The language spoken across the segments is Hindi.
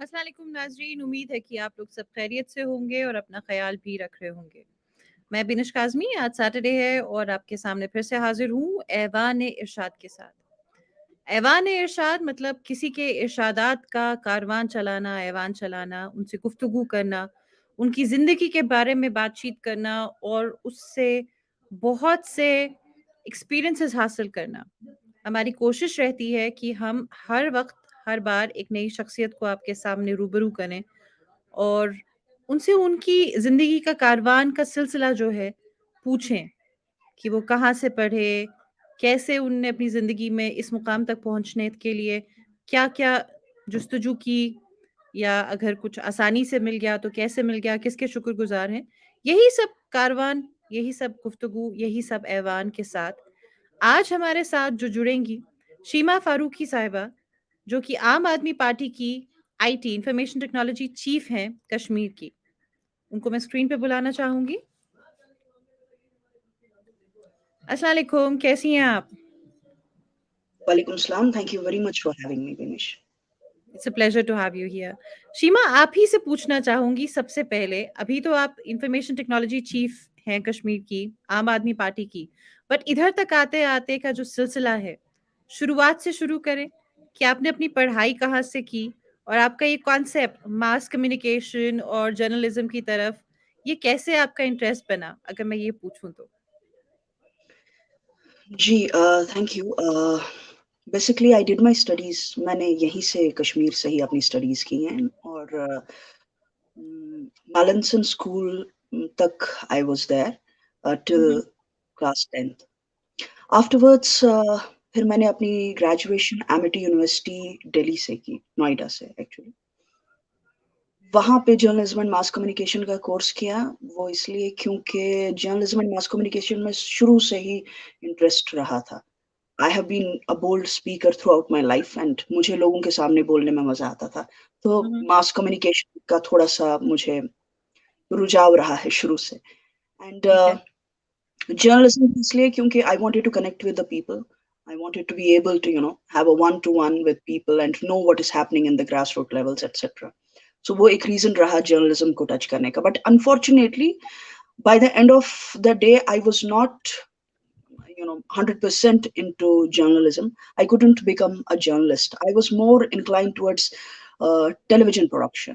अस्सलाम वालेकुम नाज़रीन, उम्मीद है कि आप लोग सब खैरियत से होंगे और अपना ख्याल भी रख रहे होंगे। मैं बिनिश काज़मी, आज सैटरडे है और आपके सामने फिर से हाजिर हूँ ऐवान इरशाद के साथ। ऐवान इरशाद मतलब किसी के इरशादात का कारवान चलाना, ऐवान चलाना, उनसे गुफ्तगू करना, उनकी ज़िंदगी के बारे में बातचीत करना और उससे बहुत से एक्सपीरियंसेस हासिल करना। हमारी कोशिश रहती है कि हम हर वक़्त, हर बार एक नई शख्सियत को आपके सामने रूबरू करें और उनसे उनकी ज़िंदगी का कारवान का सिलसिला जो है पूछें कि वो कहाँ से पढ़े, कैसे उनने अपनी ज़िंदगी में इस मुकाम तक पहुँचने के लिए क्या-क्या जुस्तजू की, या अगर कुछ आसानी से मिल गया तो कैसे मिल गया, किसके शुक्रगुज़ार हैं। यही सब कारवान, यही सब गुफ्तगू, यही सब ऐवान के साथ आज हमारे साथ जो जुड़ेंगी शीमा फारूकी साहिबा, जो कि आम आदमी पार्टी की आईटी इंफॉर्मेशन टेक्नोलॉजी चीफ हैं कश्मीर की। उनको मैं स्क्रीन पे बुलाना चाहूंगी। अस्सलाम वालेकुम, कैसी हैं आप? Walaikum Salam. Thank you very much for having me, Binish. It's a pleasure to have you here. Sheema, आप ही से पूछना चाहूंगी सबसे पहले, अभी तो आप इंफॉर्मेशन टेक्नोलॉजी चीफ हैं कश्मीर की, आम आदमी पार्टी की, बट इधर तक आते आते का जो सिलसिला है, शुरुआत से शुरू करें कि आपने अपनी पढ़ाई कहाँ से की और आपका ये कॉन्सेप्ट मास कम्युनिकेशन और जर्नलिज्म की तरफ ये कैसे आपका इंटरेस्ट बना, अगर मैं ये पूछूं तो। जी, thank you. Basically, I did my studies. मैंने यहीं से कश्मीर से ही अपनी स्टडीज की हैं और Mallinson School तक I was there till hmm. class 10th. Afterwards, फिर मैंने अपनी ग्रेजुएशन एमिटी यूनिवर्सिटी दिल्ली से की, नोएडा से एक्चुअली। वहाँ पे जर्नलिज्म एंड मास कम्युनिकेशन का कोर्स किया, वो इसलिए क्योंकि जर्नलिज्म एंड मास कम्युनिकेशन में शुरू से ही इंटरेस्ट रहा था। I have been a bold speaker throughout my life and मुझे लोगों के सामने बोलने में मज़ा आता था। तो हम्म। मास कम्युनिकेशन का थोड़ा-सा मुझे रुझाव रहा है शुरू से एंड ठीक है। जर्नलिज्म इसलिए क्योंकि I wanted to connect with the people. I wanted to be able to have a one to one with people and know what is happening in the grass root levels etcetera. So वो एक रीज़न रहा जर्नलिज्म को टच करने का। But unfortunately by the end of the day, I was not 100% into journalism. I couldn't become a journalist. I was more inclined towards television production.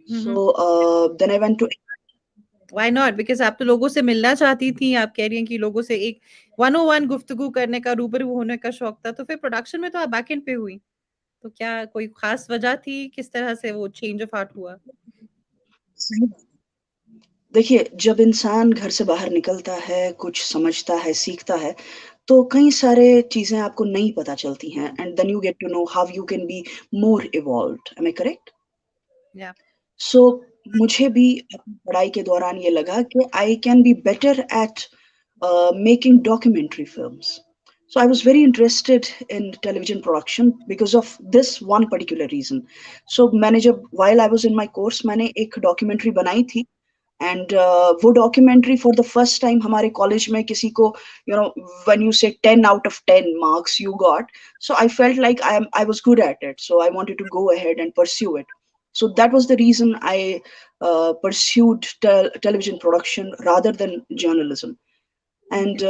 Hmm. So then I went to why not, because आप तो लोगों से मिलना चाहती थी, आप कह रही हैं कि लोगों से एक 101 गुफ्तगू करने का, रूबरू होने का शौक था, तो फिर प्रोडक्शन में तो आप बैक एंड पे हुई, तो क्या कोई खास वजह थी, किस तरह से वो चेंज ऑफ हार्ट हुआ? देखिए, जब इंसान घर से बाहर निकलता है, कुछ समझता है, सीखता है, तो कई सारे चीज़ें आपको नहीं पता चलती हैं and then you get to know how you can be more involved. Am I correct? Yeah. So मुझे भी अपनी पढ़ाई के दौरान ये लगा कि I can be better at making documentary films. So I was very interested in television production because of this one particular reason. So मैंने जब while I was in my course मैंने एक documentary बनाई थी एंड वो documentary for the first time हमारे कॉलेज में किसी को when you say 10 out of 10 marks you got, so I felt like I was good at it, so I wanted to go ahead and pursue it. So that was the reason I pursued television production rather than journalism. And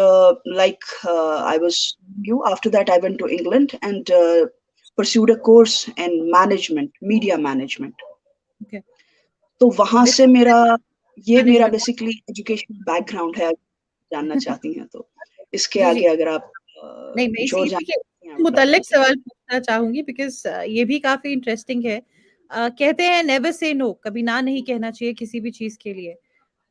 I was you after that I went to England and pursued a course in management, media management. Okay. तो वहाँ से ये मेरा मैनेजमेंट। बेसिकली एजुकेशनल बैकग्राउंड है, जानना चाहती हैं तो। इसके जी, जी। आगे अगर आप नहीं, मैं कुछ और इसी के जानना चाहती हैं, बता मुतल्लिक दीजिए। सवाल पूछना चाहूँगी, बिकॉज़ ये भी काफ़ी इंटरेस्टिंग है। कहते हैं नेवर से नो, कभी ना नहीं कहना चाहिए किसी भी चीज़ के लिए।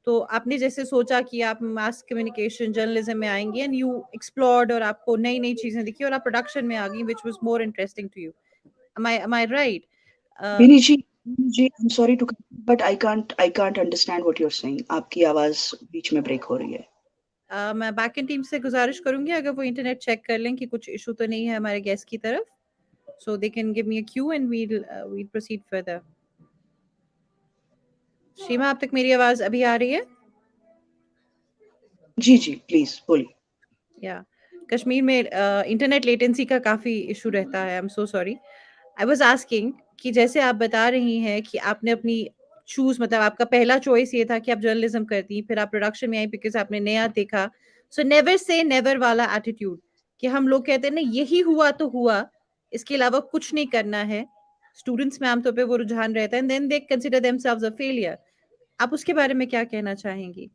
तो आपने जैसे सोचा कि आप मास कम्युनिकेशन, जर्नलिज़्म में आएँगी एंड यू एक्सप्लोर्ड और आपको नई-नई चीज़ें दिखी और आप प्रोडक्शन में आ गई, which was more interesting to you. Am I right? Uh, Bini ji, I am sorry to cut but I can't understand what you are saying. आपकी आवाज़ बीच में ब्रेक हो रही है। मैं बैकएंड टीम से गुज़ारिश करूँगी अगर वो इंटरनेट चेक कर लें कि कुछ इश्यू तो नहीं है हमारे गेस्ट की तरफ, so they can give me a cue and we'll proceed further. Sheema, आप तक मेरी आवाज़ अभी आ रही है? जी, जी, प्लीज़ बोलिए। या कश्मीर में इंटरनेट लेटेंसी का काफ़ी इशू रहता है। I am so sorry. I was asking कि जैसे आप बता रही हैं कि आपने अपनी चूज़ मतलब आपका पहला चॉइस ये था कि आप जर्नलिज़्म करती, फिर आप प्रोडक्शन में आई बिकॉज़ आपने नया देखा। सो नेवर से नेवर वाला एटीट्यूड कि हम लोग कहते हैं ना यही हुआ तो हुआ, इसके अलावा कुछ नहीं करना है। स्टूडेंट्स में आमतौर पे वो रुझान रहता है and then they consider themselves a failure. आप उसके बारे में क्या कहना चाहेंगी?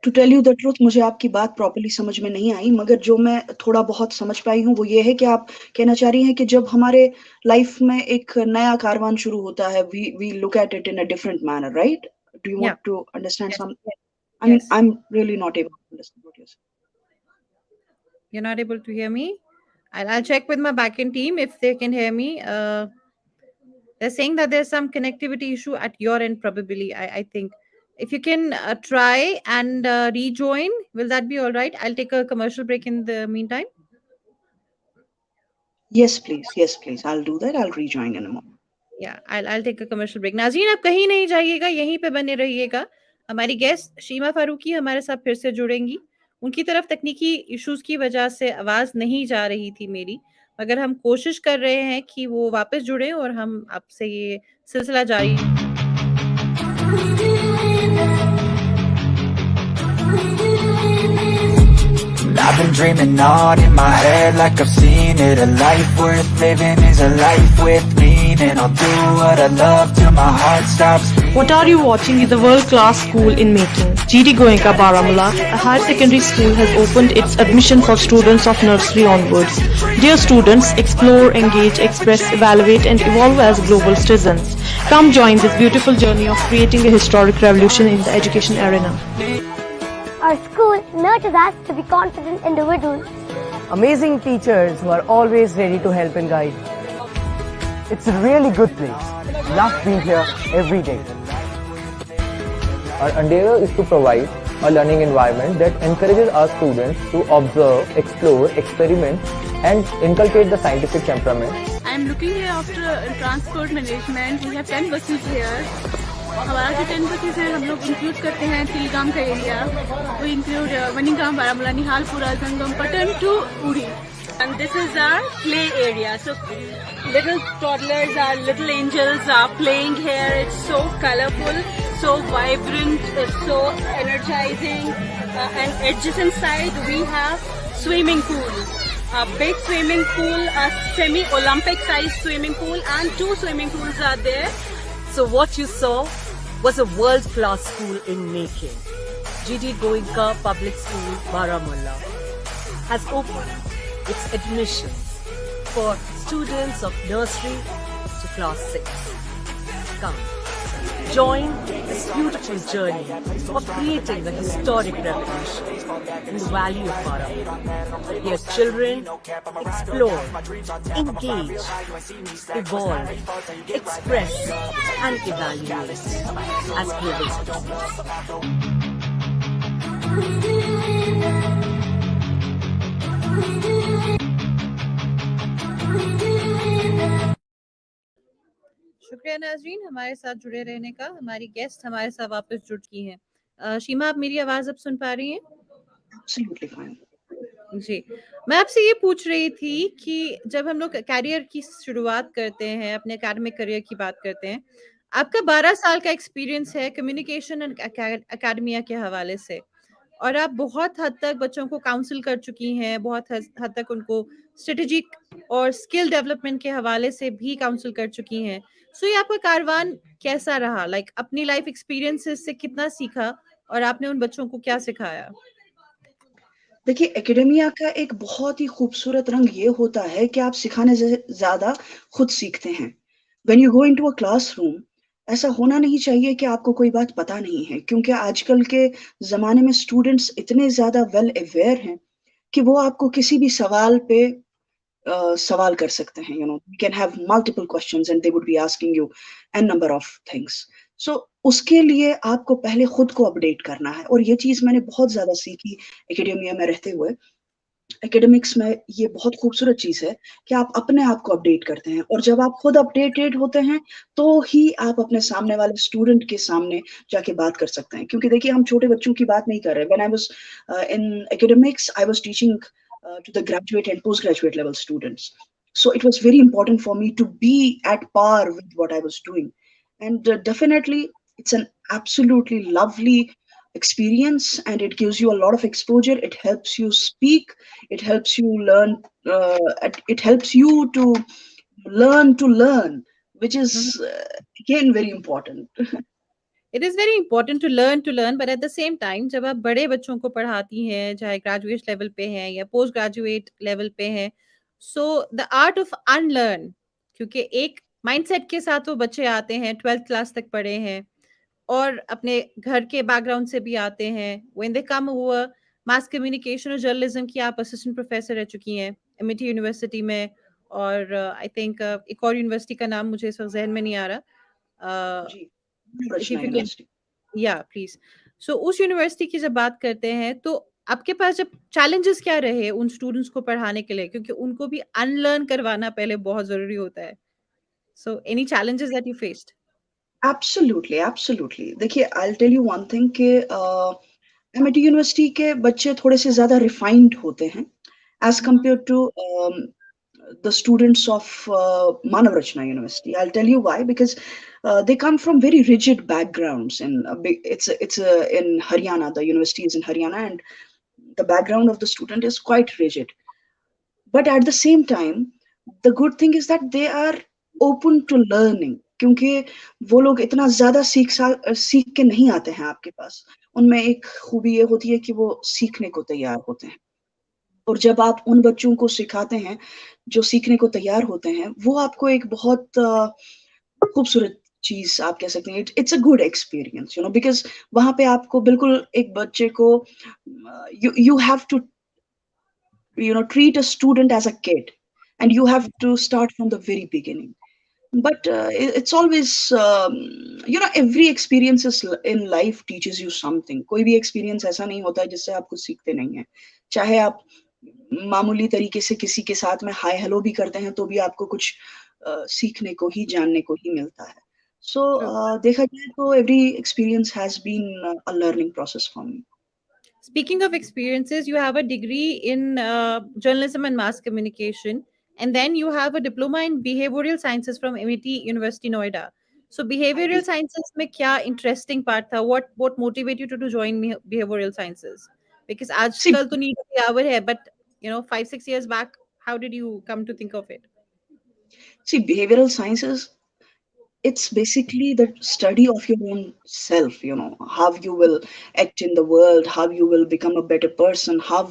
To tell you the truth मुझे आपकी बात प्रॉपर्ली समझ में नहीं आई, मगर जो मैं थोड़ा बहुत समझ पाई हूँ, वो ये है कि आप कहना चाह रही हैं कि जब हमारे लाइफ में एक नया कारवान शुरू होता है, we look at it in a different manner, right? Do you Yeah. Want to understand Yes. Some Yes. I mean Yes. I am really not able to understand what you are You're not able to hear me? I'll check with my backend team if they can hear me. They're saying that there's some connectivity issue at your end, probably. I think. If you can try and rejoin, will that be all right? I'll take a commercial break in the meantime. saying. Yes, please. I'll do that. I'll rejoin in a moment. या I'll take a commercial break. नाज़रीन आप कहीं नहीं जाइएगा, यहीं पे बने रहिएगा। हमारी गेस्ट शीमा फारूकी हमारे साथ फिर से जुड़ेंगी। उनकी तरफ तकनीकी इश्यूज़ की वजह से आवाज़ नहीं जा रही थी मेरी, मगर हम कोशिश कर रहे हैं कि वो वापस जुड़ें और हम आपसे ये सिलसिला जारी I've been dreaming on in my head like I've seen it. A life worth living is a life with meaning. I'll do what I love till my heart stops beating. What are you watching is a world-class school in making. GD Goenka Baramulla, a higher secondary school, has opened its admission for students of nursery onwards. Dear students, explore, engage, express, evaluate and evolve as global citizens. Come join this beautiful journey of creating a historic revolution in the education arena. Our school nurtures us to be confident individuals. Amazing teachers who are always ready to help and guide. It's a really good place. Love being here every day. Our endeavor is to provide a learning environment that encourages our students to observe, explore, experiment and inculcate the scientific temperament. I'm looking here after transport management. We have 10 buses here. हमारा जो 10 buses है हम लोग इंक्लूड करते हैं तिलगाम का एरिया, वो इंक्लूड वनिगाम, बारामूला, निहालपुरा, जंगम, पटन टू उड़ी. And this is our play area. So little toddlers, our little angels are playing here. It's so colorful, so vibrant, it's so energizing. And adjacent side we have swimming pool. A big swimming pool, a semi-Olympic sized swimming pool, and 2 swimming pools are there. So what you saw was a world-class school in making. GD Goenka Public School, Baramulla, has opened its admissions for students of nursery to class 6. Come, join this beautiful journey of creating a historic revolution in the valley of Baramulla. Here children explore, engage, evolve, express and evaluate as global citizens. शुक्रिया नाज़रीन हमारे साथ जुड़े रहने का। हमारी गेस्ट हमारे साथ वापस जुड़ चुकी हैं। शीमा आप मेरी आवाज़ अब सुन पा रही हैं? Absolutely fine. जी, मैं आपसे ये पूछ रही थी कि जब हम लोग करियर की शुरुआत करते हैं, अपने एकेडमिक करियर की बात करते हैं, आपका 12 साल का एक्सपीरियंस है कम्युनिकेशन एंड एकेडमिया के हवाले से और आप बहुत हद तक बच्चों को काउंसल कर चुकी हैं, बहुत हद तक उनको स्ट्रेटेजिक और स्किल डेवलपमेंट के हवाले से भी काउंसल कर चुकी हैं। सो ये आपका कारवान कैसा रहा? लाइक अपनी लाइफ एक्सपीरियंसेस से कितना सीखा और आपने उन बच्चों को क्या सिखाया? देखिए, एकेडेमिया का एक बहुत ही खूबसूरत रंग ये होता है कि आप सिखाने से ज़्यादा खुद सीखते हैं। When you go into a classroom, ऐसा होना नहीं चाहिए कि आपको कोई बात पता नहीं है, क्योंकि आजकल के ज़माने में स्टूडेंट्स इतने ज़्यादा वेल अवेयर हैं कि वो आपको किसी भी सवाल पे सवाल कर सकते हैं, you can have multiple questions and they would be asking you an number of things. So उसके लिए आपको पहले खुद को अपडेट करना है और ये चीज़ मैंने बहुत ज़्यादा सीखी एकेडेमिया में रहते हुए। एकेडमिक्स में ये बहुत खूबसूरत चीज़ है कि आप अपने आप को अपडेट करते हैं और जब आप खुद अपडेटेड होते हैं, तो ही आप अपने सामने वाले स्टूडेंट के सामने जाके बात कर सकते हैं। क्योंकि देखिए हम छोटे बच्चों की बात नहीं कर रहे। When I was in academics, I was teaching to the graduate and postgraduate level students. So it was very important for me to be at par with what I was doing. And definitely, it's an absolutely lovely experience, and it gives you a lot of exposure. It helps you speak, it helps you learn, it helps you to learn, which is again very important. It is very important to learn but at the same time जब आप बड़े बच्चों को पढ़ाती हैं, चाहे ग्रेजुएट लेवल पे हैं या पोस्ट ग्रेजुएट लेवल पे हैं, so the art of unlearn क्योंकि एक माइंडसेट के साथ वो बच्चे आते हैं, 12th क्लास तक पढ़े हैं और अपने घर के बैकग्राउंड से भी आते हैं। When they come over mass communication और जर्नलिज्म की आप असिस्टेंट प्रोफेसर रह चुकी हैं, एमिटी यूनिवर्सिटी में और आई थिंक एक और यूनिवर्सिटी का नाम मुझे इस वक़्त ज़हन में नहीं आ रहा। जी, if Rachna you can university. या प्लीज सो उस यूनिवर्सिटी की जब बात करते हैं तो आपके पास जब चैलेंजेस क्या रहे उन स्टूडेंट्स को पढ़ाने के लिए क्योंकि उनको भी अनलर्न करवाना पहले बहुत जरूरी होता है so any challenges that you faced absolutely, absolutely. देखिए, I will tell you one thing कि एमिटी यूनिवर्सिटी के बच्चे थोड़े से ज़्यादा रिफाइंड होते हैं as compare to the students of Manav Rachna University. I'll tell you why, because they come from very rigid backgrounds. And it's in Haryana. The university is in Haryana, and the background of the student is quite rigid. But at the same time, the good thing is that they are open to learning. क्योंकि वो लोग इतना ज़्यादा सीख के नहीं आते हैं आपके पास। उनमें एक खूबी ये होती है कि वो सीखने को तैयार होते हैं। और जब आप उन बच्चों को सिखाते हैं, जो सीखने को तैयार होते हैं, वो आपको एक बहुत खूबसूरत चीज़ आप कह सकते हैं। It's a good experience, you know, because वहाँ पे आपको बिल्कुल एक बच्चे को you have to, you know, treat a student as a kid, and you have to start from the very beginning. But it's always, you know, every experiences in life teaches you something. कोई भी experience ऐसा नहीं होता है जिससे आप कुछ सीखते नहीं हैं। चाहे आप मामूली तरीके से किसी के साथ में हाय हेलो भी करते हैं तो भी आपको कुछ सीखने को ही, जानने को ही मिलता है। So देखा जाए तो every experience has been a learning process for me. Speaking of experiences, you have a degree in journalism and mass communication, and then you have a diploma in behavioral sciences from MIT University Noida. So I behavioral did. sciences में क्या interesting part था? What motivate you to join behavioral sciences? Because See, आजकल तो need की hour है, but you know 5-6 years back, how did you come to think of it? behavioral sciences, it's basically the study of your own self, you know, how you will act in the world, how you will become a better person, how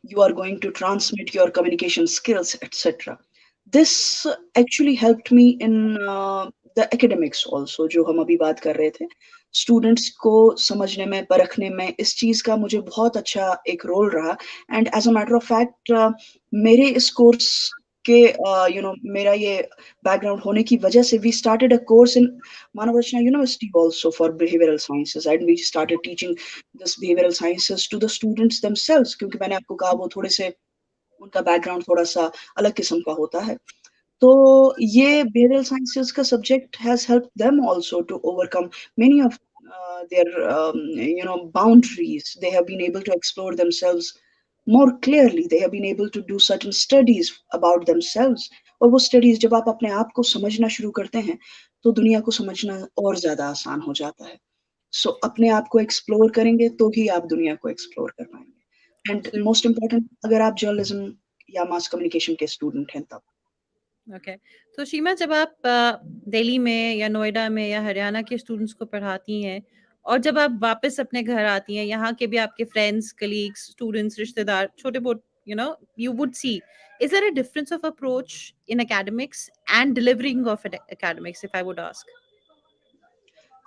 you are going to transmit your communication skills, etc. This actually helped me in the academics also, जो हम अभी बात कर रहे थे। स्टूडेंट्स को समझने में, परखने में, इस चीज़ का मुझे बहुत अच्छा एक रोल रहा। And as a matter of fact, मेरे इस कोर्स के यू नो, मेरा ये बैकग्राउंड होने की वजह से we started a course in Manav Rachna university also for behavioural sciences, and we started teaching this behavioural sciences to the students themselves, क्योंकि मैंने आपको कहा वो थोड़े से, उनका बैकग्राउंड थोड़ा-सा अलग किस्म का होता है। तो ये behavioral sciences का subject has helped them also to overcome many of their you know, boundaries. They have been able to explore themselves more clearly. They have been able to do certain studies about themselves. और वो studies जब आप अपने आप को समझना शुरू करते हैं, तो दुनिया को समझना और ज़्यादा आसान हो जाता है। So अपने आप को explore करेंगे तो ही आप दुनिया को explore कर पाएँगे। And Absolutely. most important, अगर आप journalism या mass communication के student हैं तब। ओके तो शीमा जब आप दिल्ली में या नोएडा में या हरियाणा के स्टूडेंट्स को पढ़ाती हैं और जब आप वापस अपने घर आती हैं यहाँ के भी आपके फ्रेंड्स कलीग्स स्टूडेंट्स रिश्तेदार छोटे बहुत you know you would see is there a difference of approach in academics and delivering of academics if I would ask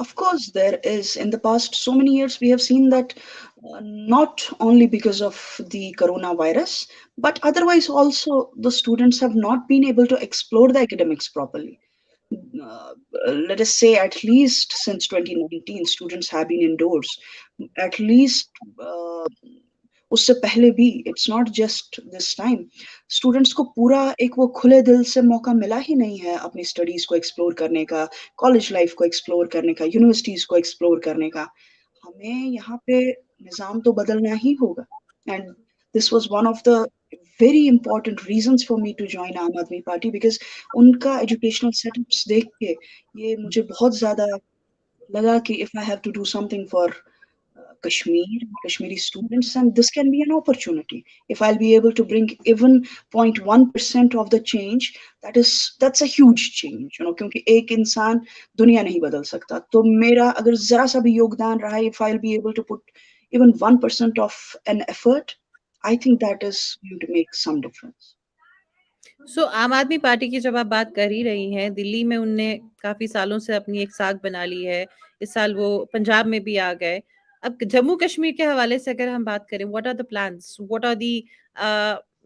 Of course, there is. In the past so many years, we have seen that not only because of the coronavirus, but otherwise also the students have not been able to explore the academics properly. Uh, Let us say at least since 2019, students have been indoors. At least उससे पहले भी, it's not just this time, students को पूरा एक वो खुले दिल से मौका मिला ही नहीं है अपनी स्टडीज को एक्सप्लोर करने का, कॉलेज लाइफ को एक्सप्लोर करने का, यूनिवर्सिटीज को एक्सप्लोर करने का। हमें यहाँ पे निज़ाम तो बदलना ही होगा। And this was one of the very important reasons for me to join Aam Aadmi Party, because उनका educational setups देख के ये मुझे बहुत ज़्यादा लगा कि if I have to do something for Kashmir, Kashmiri students, and this can be an opportunity. If I'll be able to bring even 0.1% of the change, that's a huge change, you know, क्योंकि एक इंसान दुनिया नहीं बदल सकता. तो मेरा अगर ज़रा सा भी योगदान रहा, if I'll be able to put even 1% of an effort, I think that is going to make some difference. सो आम आदमी पार्टी की जब आप बात कर ही रही हैं, दिल्ली में उनने काफ़ी सालों से अपनी एक साख बना ली है। इस साल वो पंजाब में भी आ गए। अब जम्मू कश्मीर के हवाले से अगर हम बात करें, what are the plans? What are the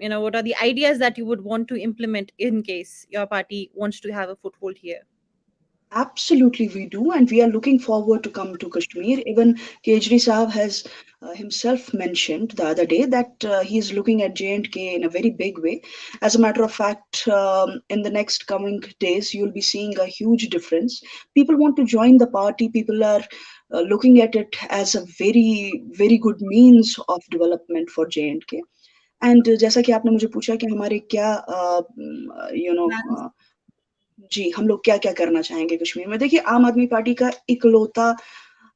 what are the ideas that you would want to implement in case your party wants to have a foothold here? Absolutely, we do, and we are looking forward to come to Kashmir. Even Kejri Sahab has himself mentioned the other day that he is looking at J&K in a very big way. As a matter of fact, in the next coming days, you'll be seeing a huge difference. People want to join the party. People are looking at it as a very, very good means of development for J&K. And जैसा कि आपने मुझे पूछा कि हमारे क्या you know जी, हम लोग क्या-क्या करना चाहेंगे कश्मीर में? देखिए, आम आदमी पार्टी का इकलौता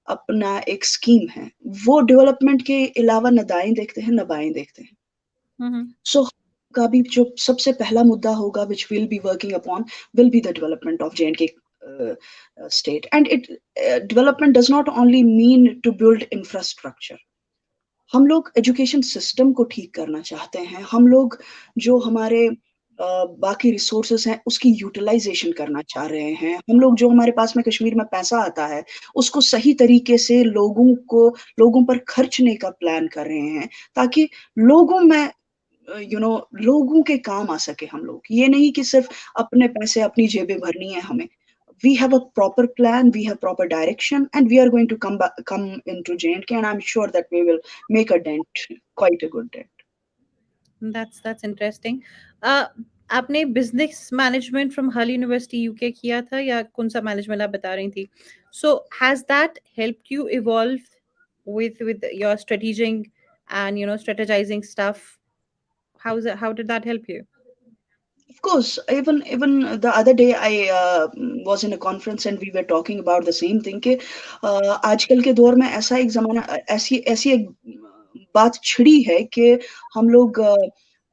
अपना एक स्कीम है। वो डेवलपमेंट के अलावा ना दाएँ देखते हैं, ना बाएँ देखते हैं। हुँ, हुँ। सो का भी जो सबसे पहला मुद्दा होगा which we will be working upon will be the development of J&K state. And it development does not only mean to build infrastructure. हम लोग एजुकेशन सिस्टम को ठीक करना चाहते हैं। हम लोग जो हमारे बाकी रिसोर्सेज़ हैं, उसकी यूटिलाइज़ेशन करना चाह रहे हैं। हम लोग जो हमारे पास में कश्मीर में पैसा आता है, उसको सही तरीके से लोगों पर खर्चने का प्लान कर रहे हैं, ताकि लोगों में लोगों के काम आ सके हम लोग। ये नहीं कि सिर्फ़ अपने पैसे, अपनी जेबें भरनी है हमें। We have a proper plan, we have proper direction, and we are going to come into J&K, and I'm sure that we will make a dent, quite a good dent. That's interesting. आपने बिजनेस मैनेजमेंट फ्रॉम हल यूनिवर्सिटी यूके किया था या कौन-सा मैनेजमेंट आप बता रही थी? So has that helped you evolve with your strategizing and strategizing stuff? How did that help you? Of course, even the other day I was in a conference and we were talking about the same thing कि आजकल के दौर में ऐसा एक ज़माना ऐसी ऐसी एक बात छिड़ी है कि हम लोग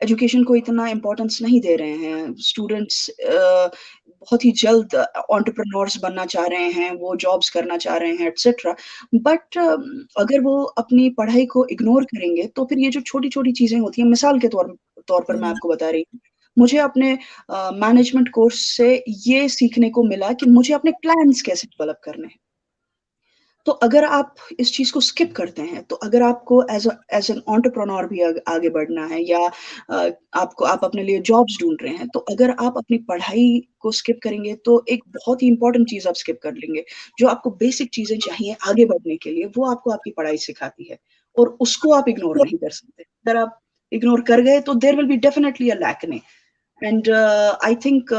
एजुकेशन को इतना इम्पोर्टेंस नहीं दे रहे हैं। स्टूडेंट्स बहुत ही जल्द एंटरप्रेन्योर्स बनना चाह रहे हैं, वो जॉब्स करना चाह रहे हैं एटसेट्रा। बट अगर वो अपनी पढ़ाई को इग्नोर करेंगे, तो फिर ये जो छोटी-छोटी चीज़ें होती हैं, मिसाल के तौर तौर पर मैं हुँ। आपको बता रही हूँ। मुझे अपने मैनेजमेंट कोर्स से ये सीखने को मिला कि मुझे अपने प्लान्स कैसे डेवलप करने हैं। तो अगर आप इस चीज़ को स्किप करते हैं, तो अगर आपको एज़ एन एंटरप्रेन्योर भी आगे बढ़ना है या आप अपने लिए जॉब्स ढूँढ रहे हैं, तो अगर आप अपनी पढ़ाई को स्किप करेंगे, तो एक बहुत ही इम्पोर्टेंट चीज़ आप स्किप कर लेंगे। जो आपको बेसिक चीज़ें चाहिए आगे बढ़ने के लिए, वो आपको आपकी पढ़ाई सिखाती है और उसको आप इग्नोर नहीं कर सकते। अगर आप इग्नोर कर गए, तो there will be definitely a lacking. And I think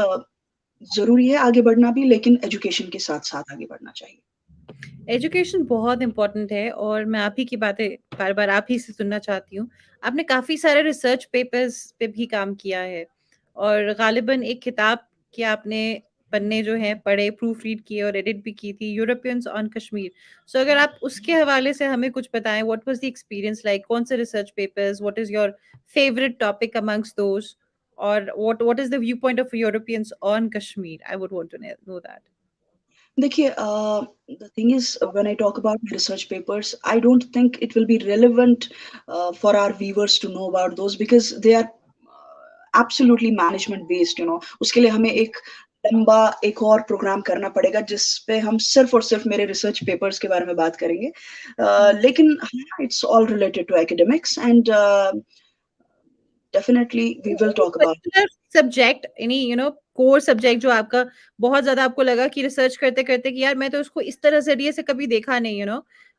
ज़रूरी है आगे बढ़ना भी, लेकिन एजुकेशन के साथ-साथ आगे बढ़ना चाहिए। एजुकेशन बहुत इम्पोर्टेंट है और मैं आप ही की बातें बार-बार आप ही से सुनना चाहती हूँ। आपने काफ़ी सारे रिसर्च पेपर्स पे भी काम किया है और ग़ालिबन एक किताब के आपने पन्ने जो हैं पढ़े, प्रूफ रीड किए और एडिट भी की थी, यूरोपियंस ऑन कश्मीर। सो अगर आप उसके हवाले से हमें कुछ बताएँ, what was the experience like? कौन से research papers? What is your favourite topic amongst those? और what is the view point of Europeans on Kashmir? I would want to know that. देखिए the thing is when I talk about my research papers, I don't think it will be relevant for our viewers to know about those because they are absolutely management based, you know. उसके लिए हमें एक और प्रोग्राम करना पड़ेगा जिस पे हम सिर्फ और सिर्फ मेरे रिसर्च पेपर्स के बारे में बात करेंगे। लेकिन हाँ, it's all related to academics and definitely we will talk about particular subject core subject जो आपका बहुत ज़्यादा आपको लगा कि रिसर्च करते-करते कि यार मैं तो उसको इस तरह ज़रिए से कभी देखा नहीं,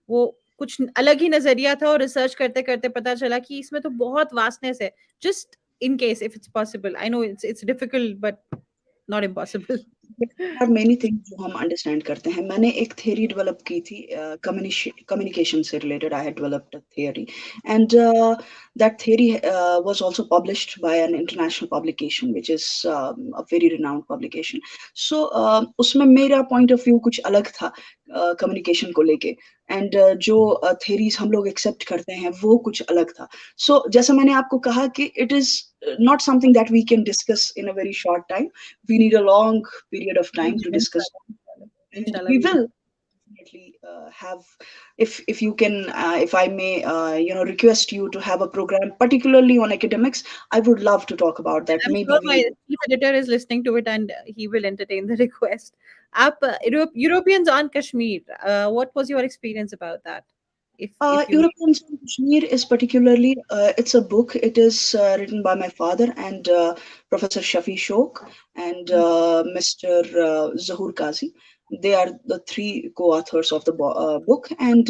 वो कुछ अलग ही नज़रिया था और रिसर्च करते-करते पता चला कि इसमें तो बहुत वास्टनेस है। Just in case if it's possible, I know it's difficult but not impossible. There are many things जो हम understand करते हैं. मैंने एक theory develop की थी communication से related. I had developed a theory, and that theory was also published by an international publication, which is a very renowned publication. So उसमें मेरा point of view कुछ अलग था communication को लेके, and जो theories हम लोग accept करते हैं वो कुछ अलग था. So जैसा मैंने आपको कहा कि it is not something that we can discuss in a very short time. We need a long period of time to discuss, and इंशाल्लाह we we will definitely have, if you can, if I may, request you to have a program particularly on academics. I would love to talk about that. I'm Maybe sure we my chief editor is listening to it and he will entertain the request. आप Europeans on Kashmir, what was your experience about that? If you may. Europeans in Kashmir is particularly, it's a book. It is written by my father and Professor Shafi Shok and Mr. Zahur Kazi. They are the three co-authors of the book, and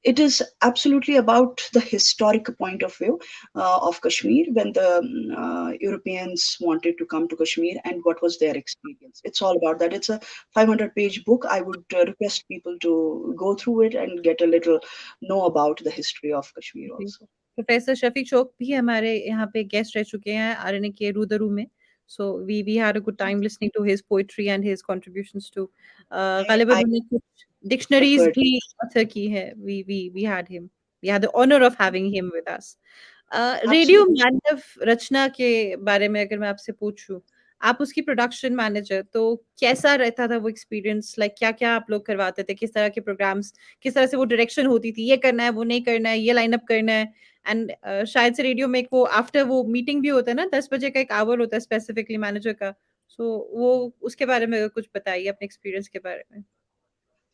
it is absolutely about the historic point of view of Kashmir when the Europeans wanted to come to Kashmir and what was their experience. It's all about that. It's a 500-page book. I would request people to go through it and get a little know about the history of Kashmir जी। also. प्रोफेसर शफीक शोक भी हमारे यहाँ पे गेस्ट रह चुके हैं आरएनए के रूदरू में. So we had a good time listening to his poetry and his contributions to गालिबन I उन्होंने कुछ have डिक्शनरीज heard. भी author की है. We had him. We had the honor of having him with us. Radio Absolutely. मानव रचना के बारे में अगर मैं आपसे पूछूं, आप उसकी प्रोडक्शन मैनेजर, तो कैसा रहता था वो एक्सपीरियंस? लाइक क्या-क्या आप लोग करवाते थे? किस तरह के प्रोग्राम्स, किस तरह से वो डायरेक्शन होती थी? ये करना है, वो नहीं करना है, ये लाइन अप करना है. एंड शायद से रेडियो में एक वो आफ्टर वो मीटिंग भी होता है ना, 10 बजे का एक आवर होता है स्पेसिफिकली मैनेजर का. सो वो उसके बारे में अगर कुछ बताइए अपने एक्सपीरियंस के बारे में.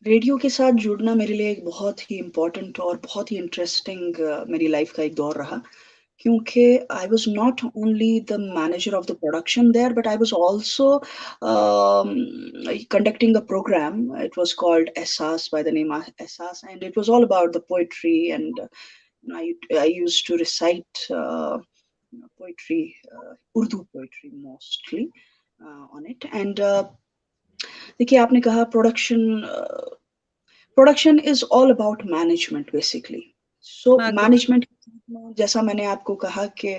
रेडियो के साथ जुड़ना मेरे लिए एक बहुत ही इम्पोर्टेंट और बहुत ही इंटरेस्टिंग मेरी लाइफ का एक दौर रहा, क्योंकि I was not only the manager of the production there, but I was also conducting a program. It was called Essas, by the name of Essas, and it was all about the poetry, and I used to recite poetry, Urdu poetry mostly on it. And देखिए आपने कहा production is all about management basically. So marketing. Management जैसा मैंने आपको कहा कि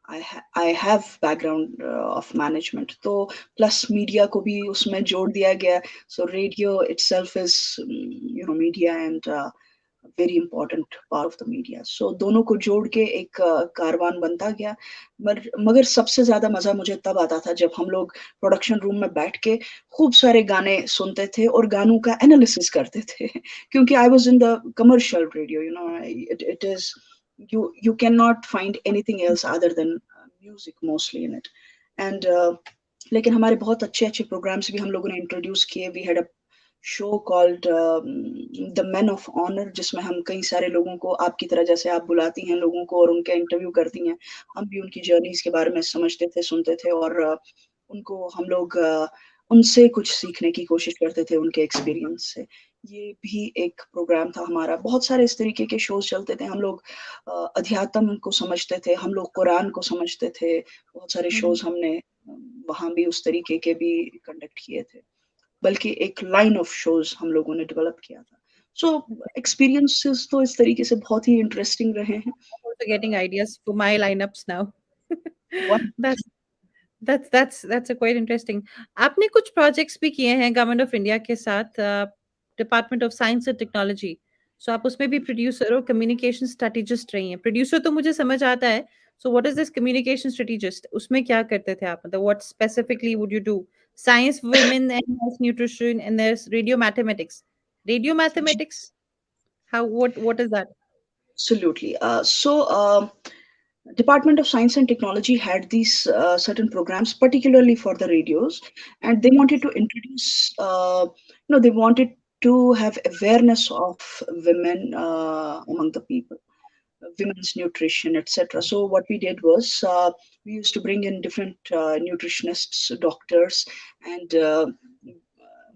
I have background of management, तो प्लस मीडिया को भी उसमें जोड़ दिया गया. So radio itself is media and very important part of the media. So दोनों को जोड़ के एक कारवान बनता गया. मगर सबसे ज्यादा मजा मुझे तब आता था जब हम लोग प्रोडक्शन रूम में बैठ के खूब सारे गाने सुनते थे और गानों का एनालिसिस करते थे. क्योंकि I was in the commercial radio, it is, you cannot find anything else other than music mostly in it. And लेकिन हमारे बहुत अच्छे अच्छे प्रोग्राम्स भी हम लोगों ने इंट्रोड्यूस किए. We had a show called the man of honour, जिसमें हम कई सारे लोगों को, आपकी तरह जैसे आप बुलाती हैं लोगों को और उनके इंटरव्यू करती हैं, हम भी उनकी जर्नीज के बारे में समझते थे, सुनते थे, और उनको हम लोग उनसे कुछ सीखने की कोशिश करते थे उनके एक्सपीरियंस से. ये भी एक प्रोग्राम था हमारा. बहुत सारे इस तरीके के शोज चलते थे. हम लोग अध्यात्म को समझते थे, हम लोग कुरान को समझते थे. बहुत सारे शोज हमने वहाँ भी उस तरीके के भी कंडक्ट किए थे, बल्कि एक लाइन ऑफ शोज हम लोगों ने डेवलप किया था. सो एक्सपीरियंसेस तो इस तरीके से बहुत ही इंटरेस्टिंग रहे हैं. Also getting ideas for my lineups now. One, that's that's a quite interesting. आपने कुछ प्रोजेक्ट्स भी किए हैं गवर्नमेंट ऑफ इंडिया के साथ, department of science and technology. So आप उसमें भी प्रोड्यूसर और कम्युनिकेशन स्ट्रेटेजिस्ट रही हैं. प्रोड्यूसर तो मुझे समझ आता है. So what is this communication strategist? उसमें क्या करते थे आप? मतलब what specifically would you do? Science women and health nutrition, and there's radio mathematics. Radio mathematics? How, what is that? absolutely. Department of Science and Technology had these certain programs, particularly for the radios, and they wanted to introduce, they wanted to have awareness of women among the people, women's nutrition, etc. So what we did was we used to bring in different nutritionists, doctors, and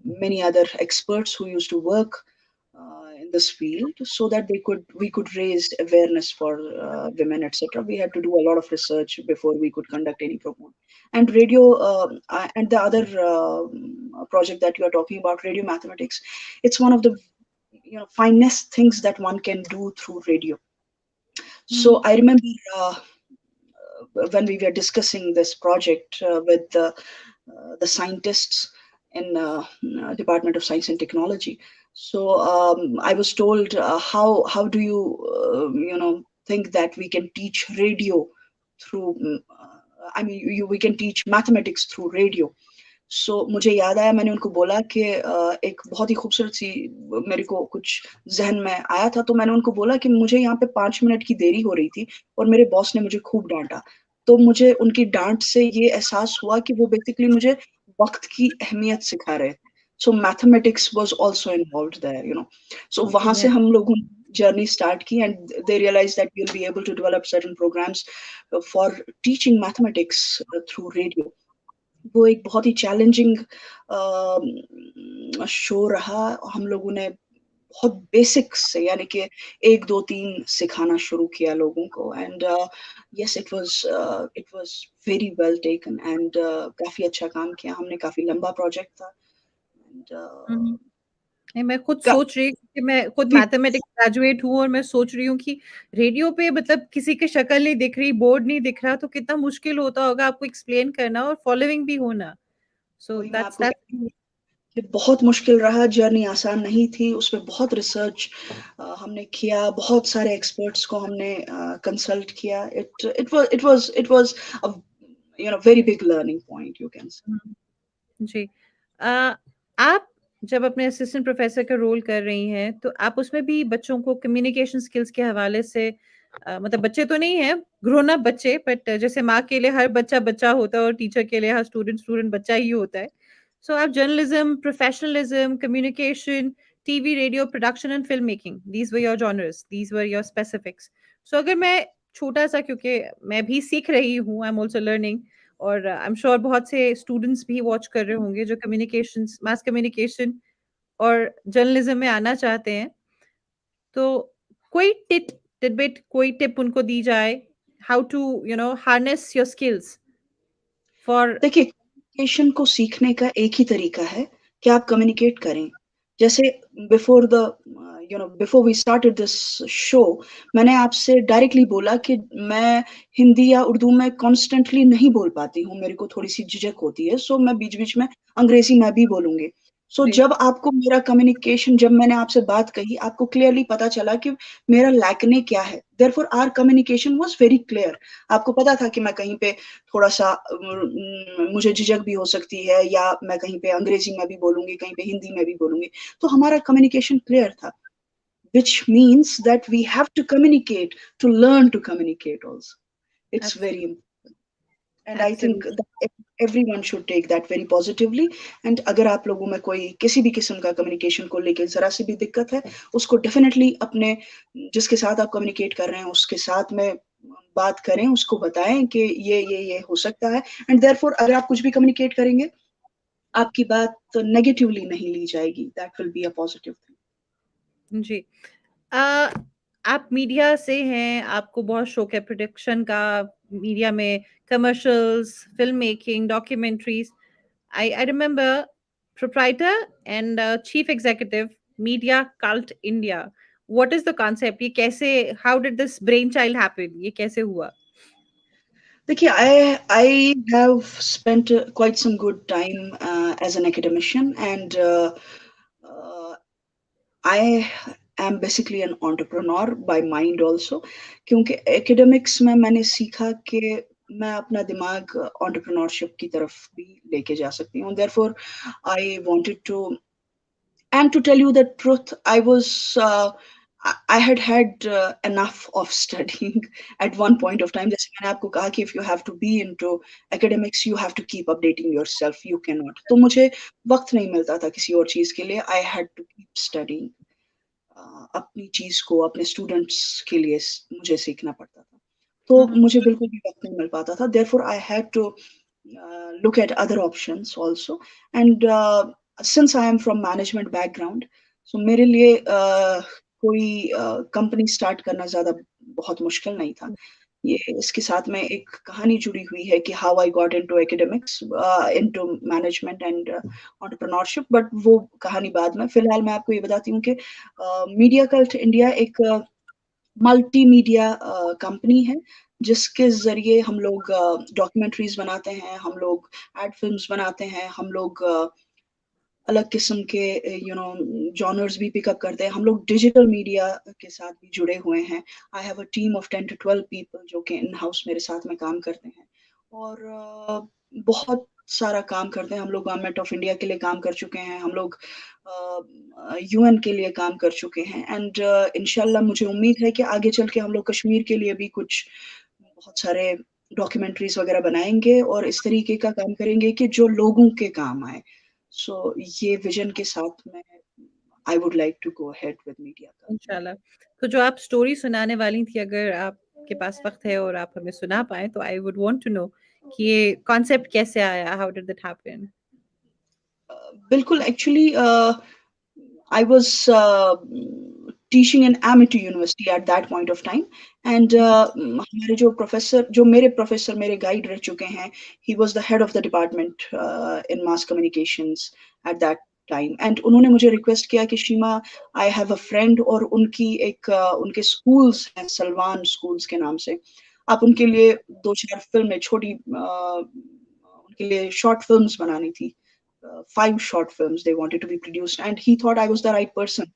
many other experts who used to work in this field, so that we could raise awareness for women, etc. We had to do a lot of research before we could conduct any program. And radio, and the other project that you are talking about, radio mathematics, it's one of the finest things that one can do through radio. So I remember when we were discussing this project with the scientists in Department of Science and Technology. So I was told, how do you think that we can teach radio through I mean we can teach mathematics through radio. सो मुझे याद आया, मैंने उनको बोला कि एक बहुत ही खूबसूरत सी मेरे को कुछ जहन में आया था, तो मैंने उनको बोला कि मुझे यहाँ पे 5 मिनट की देरी हो रही थी और मेरे बॉस ने मुझे खूब डांटा। तो मुझे उनकी डांट से ये एहसास हुआ कि वो बेसिकली मुझे वक्त की अहमियत सिखा रहे थे। So mathematics was also involved there, so वहां से हम लोगों ने जर्नी स्टार्ट की, and they realise that we will be able to develop certain programmes for teaching mathematics through radio. वो एक बहुत ही चैलेंजिंग शो रहा। हम लोगों ने बहुत बेसिक्स से, यानी कि 1 2 3 सिखाना शुरू किया लोगों को, and yes it was very well taken, and काफी अच्छा काम किया हमने। काफी लंबा प्रोजेक्ट था, एंड मैं खुद सोच रही हूँ कि मैं खुद मैथमेटिक्स ग्रेजुएट हूँ और मैं सोच रही हूँ कि रेडियो पे मतलब किसी की शक्ल नहीं दिख रही, बोर्ड नहीं दिख रहा, तो कितना मुश्किल होता होगा आपको एक्सप्लेन करना और फॉलोइंग भी होना। सो दैट्स ये बहुत मुश्किल रहा, जर्नी आसान नहीं थी, उसमें बहुत रिसर्च हमने किया, बहुत सारे एक्सपर्ट्स को हमने कंसल्ट किया। It was very big learning point, you can say. जी। आप जब अपने असिस्टेंट प्रोफेसर का रोल कर रही हैं, तो आप उसमें भी बच्चों को कम्युनिकेशन स्किल्स के हवाले से मतलब बच्चे तो नहीं हैं, ग्रोन अप बच्चे, बट जैसे माँ के लिए हर बच्चा बच्चा होता है और टीचर के लिए हर स्टूडेंट बच्चा ही होता है। सो आप journalism, professionalism, communication, TV, radio, production and film making, these were your genres, these were your specifics. So अगर मैं छोटा-सा, क्योंकि मैं भी सीख रही हूँ, आई एम आल्सो लर्निंग, और आई एम श्योर बहुत से स्टूडेंट्स भी वॉच कर रहे होंगे जो कम्युनिकेशंस, मास कम्युनिकेशन और जर्नलिज्म में आना चाहते हैं। तो कोई टिडबिट, कोई टिप उनको दी जाए, how to harness your skills for. देखिए, कम्युनिकेशन को सीखने का एक ही तरीका है कि आप कम्युनिकेट करें। जैसे before we started this show, मैंने आपसे डायरेक्टली बोला कि मैं हिंदी या उर्दू में कॉन्स्टेंटली नहीं बोल पाती हूँ, मेरे को थोड़ी सी झिझक होती है, सो मैं बीच-बीच में अंग्रेजी में भी बोलूँगी। सो जब आपको मेरा कम्युनिकेशन, जब मैंने आपसे बात कही, आपको क्लियरली पता चला कि मेरा लैकने क्या है। Therefore our communication was very clear. आपको पता था कि मैं कहीं पे थोड़ा-सा मुझे झिझक भी हो सकती है, या मैं कहीं पे अंग्रेजी में भी बोलूँगी, कहीं पे हिंदी में भी बोलूँगी। तो हमारा कम्युनिकेशन क्लियर था, which means that we have to communicate to learn to communicate also. It's very important. And I think that everyone should take that very positively. And अगर आप लोगों में कोई किसी भी किस्म का कम्युनिकेशन को लेके ज़रा सी भी दिक्कत है, उसको डेफिनेटली अपने जिसके साथ आप कम्युनिकेट कर रहे हैं उसके साथ में बात करें, उसको बताएं कि ये हो सकता है। एंड देयरफॉर अगर आप कुछ भी कम्युनिकेट करेंगे, आपकी बात नेगेटिवली नहीं ली जाएगी। That will be a positive thing. जी। आप मीडिया से हैं, आपको बहुत शौक है प्रोडक्शन का, मीडिया में commercials, film making, documentaries. I remember proprietor and chief executive media cult India. What is the concept? ये कैसे, how did this brainchild happen? ये कैसे हुआ? देखिए, I have spent quite some good time as an academician, and I am basically an entrepreneur by mind also. क्योंकि academics में मैंने सीखा कि मैं अपना दिमाग entrepreneurship की तरफ भी लेके जा सकती हूँ। Therefore, I wanted to, and to tell you the truth, I had enough of studying at one point of time. जैसे मैंने आपको कहा कि if you have to be into academics, you have to keep updating yourself. You cannot. तो मुझे वक्त नहीं मिलता था किसी और चीज के लिए. I had to keep studying. अपनी चीज को अपने स्टूडेंट्स के लिए मुझे सीखना पड़ता था. तो मुझे बिल्कुल भी वक्त नहीं मिल पाता था. Therefore, I had to look at other options also. And since I am from management background, सो मेरे लिए कोई कंपनी स्टार्ट करना ज़्यादा बहुत मुश्किल नहीं था। ये इसके साथ में एक कहानी जुड़ी हुई है कि how I got into academics into management and entrepreneurship, but वो कहानी बाद में। फिलहाल मैं आपको ये बताती हूँ कि मीडिया कल्ट इंडिया एक मल्टीमीडिया कंपनी है, जिसके ज़रिए हम लोग डॉक्यूमेंट्रीज़ बनाते हैं, हम लोग एड फ़िल्म्स बनाते हैं, हम लोग अलग किस्म के जॉनर्स भी पिकअप करते हैं। हम लोग डिजिटल मीडिया के साथ भी जुड़े हुए हैं। I have a team of 10 to 12 people जो कि इन हाउस मेरे साथ में काम करते हैं, और बहुत सारा काम करते हैं। हम लोग गवर्नमेंट ऑफ इंडिया के लिए काम कर चुके हैं, हम लोग यूएन के लिए काम कर चुके हैं, एंड इंशाल्लाह मुझे उम्मीद है कि आगे चल के हम लोग कश्मीर के लिए भी कुछ बहुत सारे डॉक्यूमेंट्रीज़ वगैरह बनाएँगे और इस तरीके का काम करेंगे कि जो लोगों के काम आए। सो ये विज़न के साथ मैं I would like to go ahead with media का। इंशाल्लाह। तो जो आप स्टोरी सुनाने वाली थी, अगर आपके पास वक़्त है और आप हमें सुना पाएँ, तो I would want to know कि ये कॉन्सेप्ट कैसे आया? How did that happen? बिल्कुल, actually I was teaching in Amity University at that point of time, and हमारे जो मेरे प्रोफेसर मेरे गाइड रह चुके हैं, he was the head of the department in mass communications at that time, and उन्होंने मुझे रिक्वेस्ट किया कि शीमा, I have a friend, और उनके स्कूल्स हैं सलवान स्कूल्स के नाम से, आप उनके लिए 2-4 फ़िल्में छोटी उनके लिए शॉर्ट फ़िल्म्स बनानी थी। 5 short films they wanted to be produced, and he thought I was the right person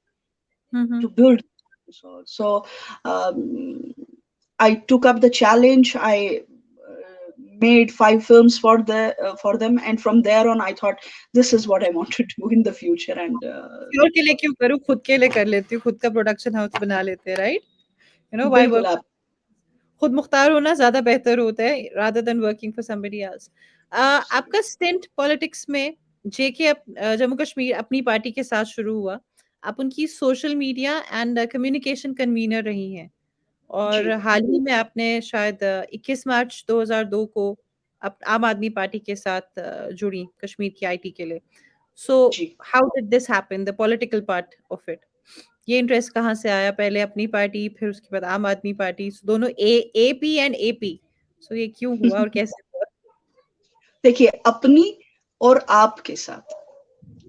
hmm, hmm. to build. So um, I took up the challenge. I made 5 films for them, and from there on I thought this is what I want to do in the future. And किसी और के लिए क्यों करूँ, खुद के लिए कर लेती हूँ, खुद का प्रोडक्शन हाउस बना लेते हैं, राइट? यू नो व्हाई बिल्कुल वर्क, आप खुद मुख्तार होना ज़्यादा बेहतर होता है rather than working for somebody else. आपका स्टिंट पॉलिटिक्स में जम्मू कश्मीर अपनी पार्टी के साथ शुरू हुआ। आप उनकी social media and communication convener रही हैं, और जी, हाल ही में आपने शायद 21 मार्च 2002 को आम आदमी पार्टी के साथ जुड़ी कश्मीर की आईटी के लिए। सो जी। How did this happen, the political part of it? ये इंटरेस्ट कहाँ से आया? पहले अपनी पार्टी, फिर उसके बाद आम आदमी पार्टी, दोनों एपी एंड एपी। सो ये क्यों हुआ और कैसे हुआ? देखिए, अपनी और आप के साथ,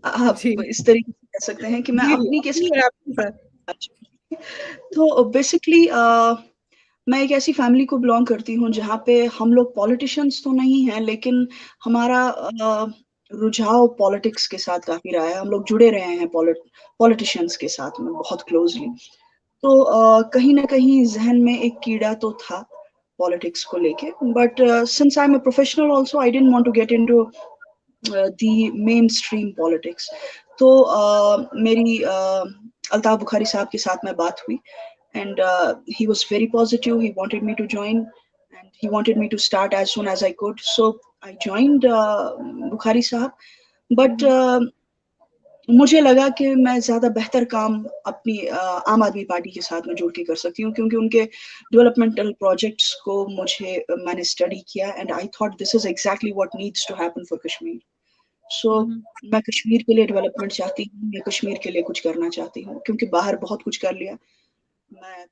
जी, आप इस तरीके से कह सकते हैं कि मैं जी, जी, अपनी के अपनी और आपके साथ। साथ। तो बेसिकली मैं एक ऐसी फैमिली को बिलॉन्ग करती हूँ जहाँ पे हम लोग पॉलिटिशियंस तो नहीं हैं, लेकिन हमारा रुझाव पॉलिटिक्स के साथ काफ़ी रहा है। हम लोग जुड़े रहे हैं पॉलिटिशियंस के साथ में बहुत क्लोज़ली। तो कहीं न कहीं ज़हन में एक कीड़ा तो था पॉलिटिक्स को लेके, but since I am a professional also I didn't want to get into the mainstream politics. तो मेरी अल्ताफ बुखारी साहब के साथ में बात हुई, and he was very positive. He wanted me to join, and he wanted me to start as soon as I could. So I joined Bukhari Sahab, hmm, but हुँ, मुझे लगा कि मैं ज़्यादा बेहतर काम अपनी आम आदमी पार्टी के साथ में जुड़ के कर सकती हूँ, क्योंकि उनके डेवलपमेंटल प्रोजेक्ट्स को मैंने स्टडी किया, and I thought this is exactly what needs to happen for Kashmir. So hmm, hmm, मैं कश्मीर के लिए डेवलपमेंट चाहती हूँ, मैं कश्मीर के लिए कुछ करना चाहती हूँ, क्योंकि बाहर बहुत कुछ कर लिया। मैं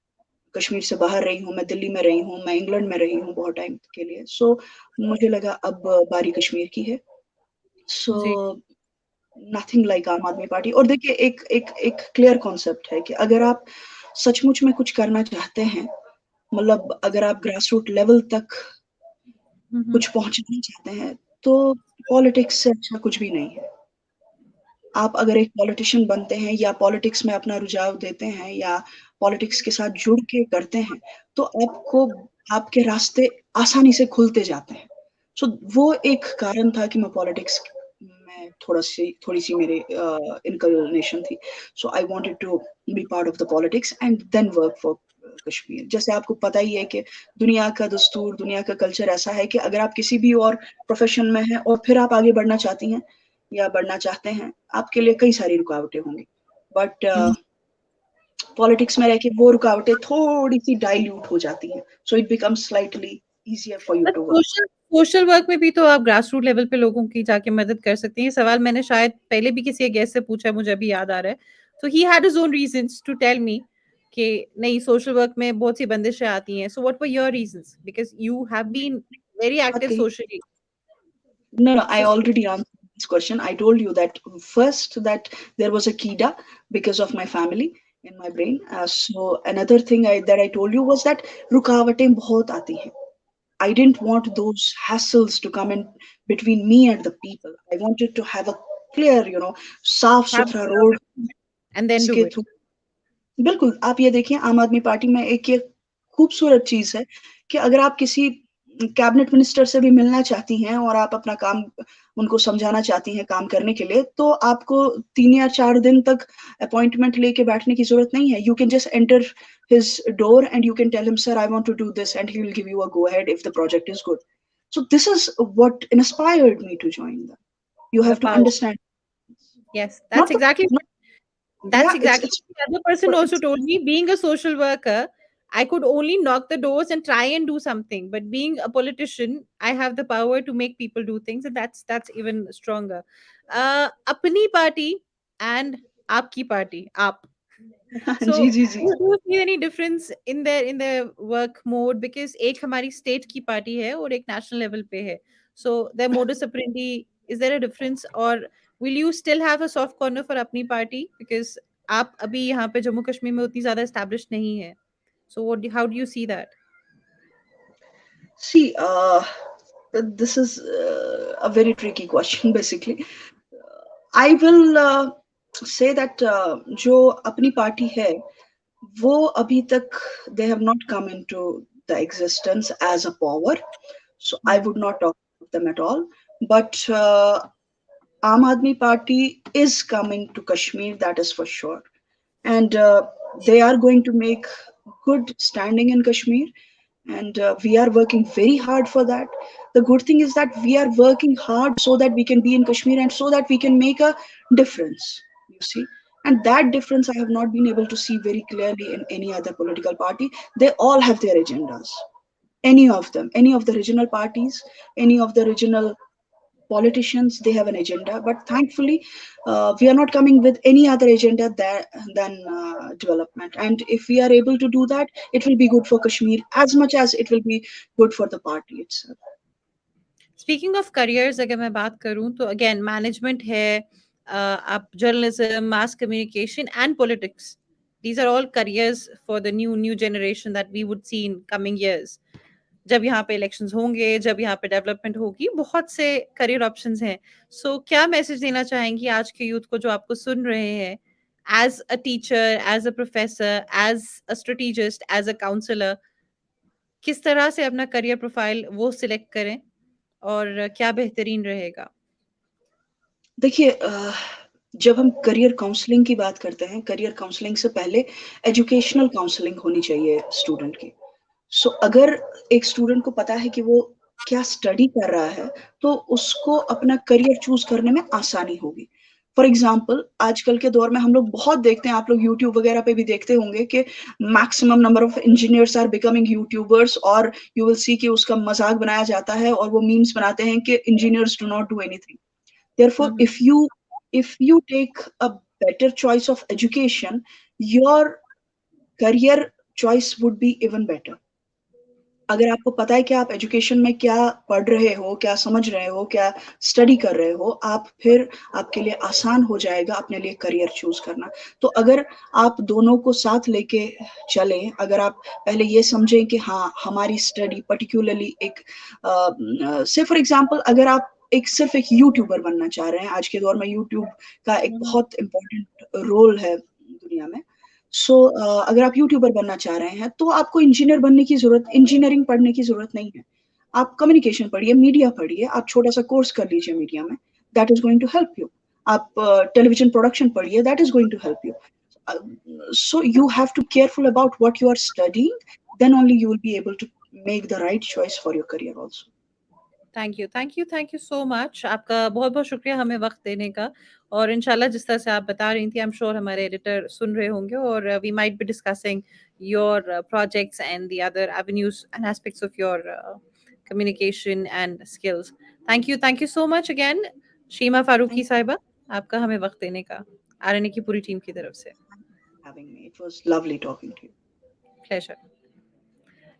कश्मीर से बाहर रही हूँ, मैं दिल्ली में रही हूँ, मैं इंग्लैंड में रही हूँ बहुत टाइम के लिए। सो मुझे लगा अब बारी कश्मीर की है। सो जी, नथिंग लाइक आम आदमी पार्टी। और देखिए, एक एक एक क्लियर कॉन्सेप्ट है कि अगर आप सचमुच में कुछ करना चाहते हैं, मतलब अगर आप ग्रास रूट लेवल तक हुँ, हुँ, कुछ पहुँचना चाहते हैं, तो पॉलिटिक्स से अच्छा कुछ भी नहीं है। आप अगर एक पॉलिटिशियन बनते हैं या पॉलिटिक्स में अपना रुझाव देते हैं या पॉलिटिक्स के साथ जुड़ के करते हैं, तो आपके रास्ते आसानी से खुलते जाते हैं। सो वो एक कारण था कि मैं पॉलिटिक्स में थोड़ी-सी मेरी इन्क्लिनेशन थी। So I wanted to be part of the politics and then work for Kashmir. जैसे आपको पता ही है कि दुनिया का दस्तूर, दुनिया का कल्चर ऐसा है कि अगर आप किसी भी और प्रोफ़ेशन में हैं और फिर आप आगे बढ़ना चाहती हैं या बढ़ना चाहते हैं, आपके लिए कई सारी रुकावटें होंगी। But hmm. पॉलिटिक्स में रह के वो रुकावटें थोड़ी-सी डाइल्यूट हो जाती हैं। So it becomes slightly easier for you but to work. Social social work में भी तो आप ग्रास रूट लेवल पे लोगों की जाके मदद कर सकती हैं। ये सवाल मैंने शायद पहले भी किसी एक गेस्ट से पूछा है, मुझे अभी याद आ रहा है। So he had his own reasons to tell me कि नहीं social work में बहुत सी बंदिशें आती हैं. So what were your reasons? Because you have been very बात active कही socially. No, no, I So already answered this question. I told you that first that there was a kida because of my family in my brain. So another thing that I told you was that रुकावटें बहुत आती हैं. I didn't want those hassles to come in between me and the people. I wanted to have a clear, साफ have सुथरा road and then do जिसके it. थ्रू बिल्कुल आप ये देखिए आम आदमी पार्टी में एक ये खूबसूरत चीज है कि अगर आप किसी कैबिनेट मिनिस्टर से भी मिलना चाहती हैं और आप अपना काम उनको समझाना चाहती हैं काम करने के लिए तो आपको 3 या 4 दिन तक अपॉइंटमेंट लेके बैठने की जरूरत नहीं है. You can just enter his door and you can tell him, sir, I want to do this, and he will give you a go ahead if the project is good. So this is what inspired me to join them. You The have to power. understand. Yes, Not that's the, exactly not, That's yeah, exactly it's what the other person but also it's told me. Being a social worker, I could only knock the doors and try and do something. But being a politician, I have the power to make people do things, and that's even stronger. Apni party and aapki party, aap. जी So जी जी. do you see any difference in their work mode? Because एक हमारी state की party है और एक national level पे है. So their modus operandi, is there a difference, or will you still have a soft corner for अपनी party? Because आप अभी यहाँ पे जम्मू कश्मीर में उतनी ज़्यादा established नहीं है. So how do you see that? See, this is a very tricky question, basically. I will say that जो अपनी पार्टी है, वो अभी तक they have not come into the existence as a power. So I would not talk about them at all. But Aam Aadmi Party is coming to Kashmir, that is for sure. And they are going to make good standing in Kashmir, and we are working very hard for that. The good thing is that we are working hard so that we can be in Kashmir and so that we can make a difference, you see. And that difference I have not been able to see very clearly in any other political party. They all have their agendas, any of them, any of the regional parties, any of the regional politicians, they have an agenda. But thankfully we are not coming with any other agenda than development. And if we are able to do that, it will be good for Kashmir as much as it will be good for the party itself. Speaking of careers, अगर मैं बात करूँ तो again management है, आप journalism, mass communication and politics. These are all careers for the new generation that we would see in coming years. जब यहाँ पे इलेक्शंस होंगे, जब यहाँ पे डेवलपमेंट होगी, बहुत से करियर ऑप्शंस हैं. सो क्या मैसेज देना चाहेंगी आज के यूथ को जो आपको सुन रहे हैं, as a teacher, as a professor, as a strategist, as a counsellor, किस तरह से अपना करियर प्रोफाइल वो सिलेक्ट करें और क्या बेहतरीन रहेगा? देखिए जब हम करियर काउंसलिंग की बात करते हैं, करियर काउंसलिंग से पहले एजुकेशनल काउंसलिंग होनी चाहिए स्टूडेंट की. सो अगर एक स्टूडेंट को पता है कि वो क्या स्टडी कर रहा है, तो उसको अपना करियर चूज करने में आसानी होगी. फॉर एग्जाम्पल आजकल के दौर में हम लोग बहुत देखते हैं, आप लोग यूट्यूब वगैरह पे भी देखते होंगे कि maximum number of engineers are becoming YouTubers, और यू विल सी कि उसका मजाक बनाया जाता है और वो मीम्स बनाते हैं कि engineers do not do anything. Therefore, if you take a better choice of education, your career choice would be even better. अगर आपको पता है कि आप एजुकेशन में क्या पढ़ रहे हो, क्या समझ रहे हो, क्या स्टडी कर रहे हो, आप फिर आपके लिए आसान हो जाएगा अपने लिए करियर चूज करना. तो अगर आप दोनों को साथ लेके चलें, अगर आप पहले ये समझें कि हाँ हमारी स्टडी पर्टिकुलरली एक से फॉर एग्जांपल अगर आप सिर्फ एक यूट्यूबर बनना चाह रहे हैं, आज के दौर में यूट्यूब का एक बहुत इम्पोर्टेंट रोल है दुनिया में. सो अगर आप यूट्यूबर बनना चाह रहे हैं तो आपको इंजीनियरिंग पढ़ने की जरूरत नहीं है. आप कम्युनिकेशन पढ़िए, मीडिया पढ़िए, आप छोटा सा कोर्स कर लीजिए मीडिया में, that is going to help you. आप टेलीविजन प्रोडक्शन पढ़िए, that is going to help you. So you have to careful about what you are studying, then only you will be able to make the right choice for your career also. Thank you so much. आपका बहुत-बहुत शुक्रिया हमें वक़्त देने का, और इंशाल्लाह जिस तरह से आप बता रही थी, आई एम श्योर हमारे एडिटर सुन रहे होंगे, और we might be discussing your projects and the other avenues and aspects of your communication and skills. Thank you so much again Sheema Farooqui साहिबा, आपका हमें वक़्त देने का. आरएनए की पूरी टीम की तरफ से। having me. It was lovely talking to you. Pleasure.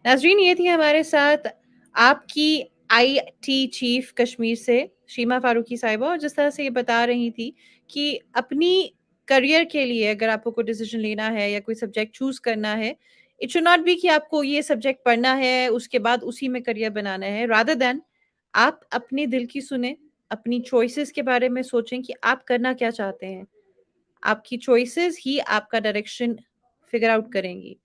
नाज़रीन, ये थी हमारे साथ आपकी आईटी चीफ कश्मीर से शीमा फारूकी साहिबा, और जिस तरह से ये बता रही थी कि अपनी करियर के लिए अगर आपको कोई डिसीजन लेना है या कोई सब्जेक्ट चूज करना है, इट शुड नॉट बी कि आपको ये सब्जेक्ट पढ़ना है उसके बाद उसी में करियर बनाना है, रादर देन आप अपने दिल की सुने, अपनी चॉइसेस के बारे में सोचें कि आप करना क्या चाहते हैं। आपकी चॉइसेस ही आपका डायरेक्शन फिगर आउट करेंगी।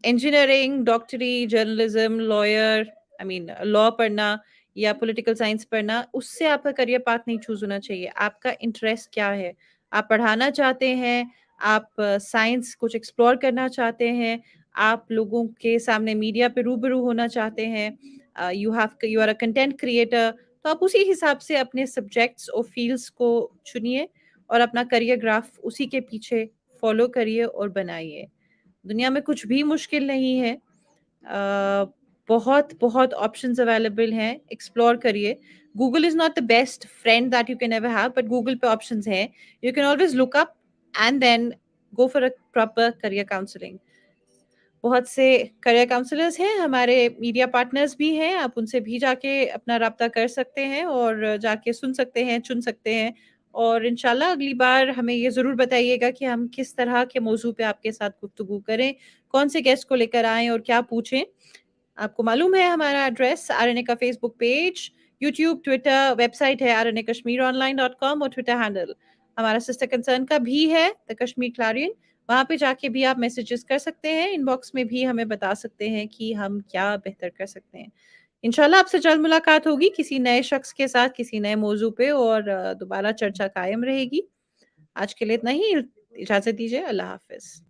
इंजीनियरिंग, डॉक्टरी, journalism, lawyer, I mean law पढ़ना या पॉलिटिकल साइंस पढ़ना, उससे आपका करियर पाथ नहीं चूज होना चाहिए। आपका इंटरेस्ट क्या है? आप पढ़ाना चाहते हैं, आप साइंस कुछ एक्सप्लोर करना चाहते हैं, आप लोगों के सामने मीडिया पे रूबरू होना चाहते हैं, you are a content creator, तो आप उसी हिसाब से अपने सब्जेक्ट्स और फील्ड्स को चुनिए और अपना करियर ग्राफ उसी के पीछे फॉलो करिए और बनाइए। दुनिया में कुछ भी मुश्किल नहीं है। बहुत बहुत ऑप्शंस अवेलेबल हैं, एक्सप्लोर करिए। Google is not the best friend that you can ever have, but Google पे ऑप्शंस हैं। You can always look up and then go for a proper career counselling. बहुत से करियर काउंसलर्स हैं, हमारे मीडिया पार्टनर्स भी हैं, आप उनसे भी जाके अपना राब्ता कर सकते हैं और जाके सुन सकते हैं, चुन सकते हैं। और इंशाल्लाह अगली बार हमें ये ज़रूर बताइएगा कि हम किस तरह के मौजू पे आपके साथ गुफ्तगू करें, कौन से गेस्ट को लेकर आएँ और क्या पूछें। आपको मालूम है हमारा एड्रेस, आरएनए का Facebook page, YouTube, Twitter, website है rnakashmironline.com और ट्विटर हैंडल हमारा सिस्टर कंसर्न का भी है, द कश्मीर क्लैरियन। वहाँ पे जाके भी आप मैसेजेस कर सकते हैं, इनबॉक्स में भी हमें बता सकते हैं कि हम क्या बेहतर कर सकते हैं। इंशाल्लाह आपसे जल्द मुलाकात होगी किसी नए शख्स के साथ, किसी नए मौजू पे, और दोबारा चर्चा कायम रहेगी। आज के लिए इतना ही, इजाज़त दीजिए, अल्लाह हाफ़िज़।